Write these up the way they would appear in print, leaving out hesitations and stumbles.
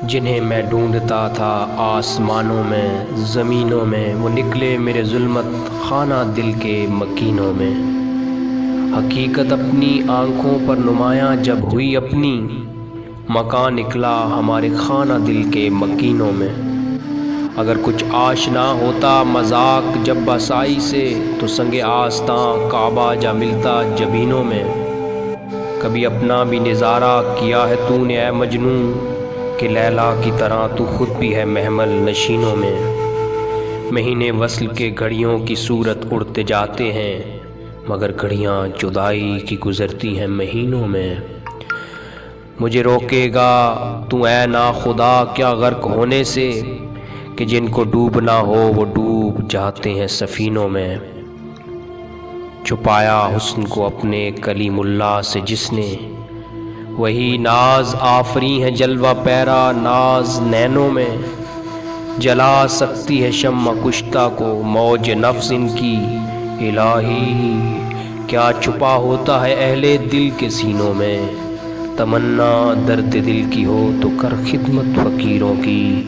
جنہیں میں ڈھونڈتا تھا آسمانوں میں زمینوں میں، وہ نکلے میرے ظلمت خانہ دل کے مکینوں میں۔ حقیقت اپنی آنکھوں پر نمایاں جب ہوئی اپنی، مکان نکلا ہمارے خانہ دل کے مکینوں میں۔ اگر کچھ آشنا ہوتا مذاق جب بسائی سے، تو سنگ آستاں کعبہ جا ملتا جبینوں میں۔ کبھی اپنا بھی نظارہ کیا ہے تو نے اے مجنوں، کہ لیلا کی طرح تو خود بھی ہے محمل نشینوں میں۔ مہینے وصل کے گھڑیوں کی صورت اڑتے جاتے ہیں، مگر گھڑیاں جدائی کی گزرتی ہیں مہینوں میں۔ مجھے روکے گا تو اے ناخدا کیا غرق ہونے سے، کہ جن کو ڈوبنا ہو وہ ڈوب جاتے ہیں سفینوں میں۔ چھپایا حسن کو اپنے کلیم اللہ سے جس نے، وہی ناز آفری ہے جلوہ پیرا ناز نینوں میں۔ جلا سکتی ہے شمع کشتہ کو موج نفس ان کی، الہی کیا چھپا ہوتا ہے اہل دل کے سینوں میں۔ تمنا درد دل کی ہو تو کر خدمت فقیروں کی،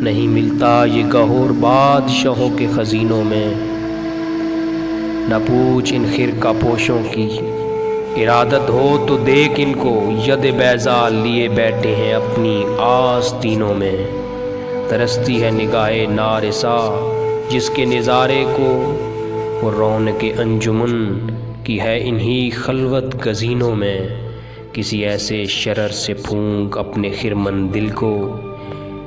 نہیں ملتا یہ گہور بادشاہوں کے خزینوں میں۔ نہ پوچھ ان خرقہ پوشوں کی، ارادت ہو تو دیکھ ان کو، ید بیضا لیے بیٹھے ہیں اپنی آستینوں میں۔ ترستی ہے نگاہ نارسا جس کے نظارے کو، وہ رونق انجمن کی ہے انہی خلوت گزینوں میں۔ کسی ایسے شرر سے پھونک اپنے خرمن دل کو،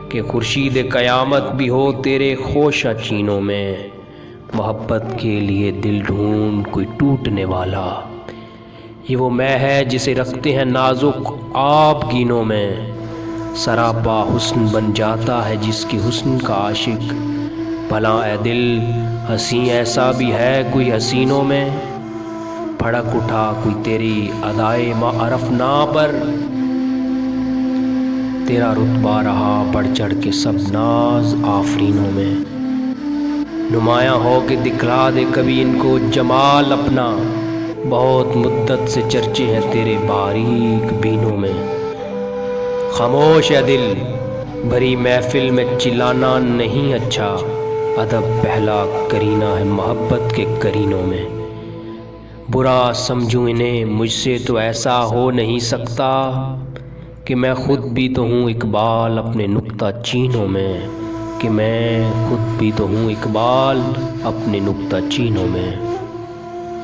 کہ خورشید قیامت بھی ہو تیرے خوشہ چینوں میں۔ محبت کے لیے دل ڈھونڈ کوئی ٹوٹنے والا، یہ وہ مے ہے جسے رکھتے ہیں نازک آپ گینوں میں۔ سراپا حسن بن جاتا ہے جس کی حسن کا عاشق، بھلا اے دل حسین ایسا بھی ہے کوئی حسینوں میں۔ بھڑک اٹھا کوئی تیری ادائے معرفنا پر، تیرا رتبہ رہا بڑھ چڑھ کے سب ناز آفرینوں میں۔ نمایاں ہو کے دکھلا دے کبھی ان کو جمال اپنا، بہت مدت سے چرچے ہیں تیرے باریک بینوں میں۔ خاموش ہے دل بھری محفل میں چلانا نہیں اچھا، ادب پہلا کرینہ ہے محبت کے کرینوں میں۔ برا سمجھوں انہیں مجھ سے تو ایسا ہو نہیں سکتا، کہ میں خود بھی تو ہوں اقبال اپنے نکتہ چینوں میں، کہ میں خود بھی تو ہوں اقبال اپنے نکتہ چینوں میں۔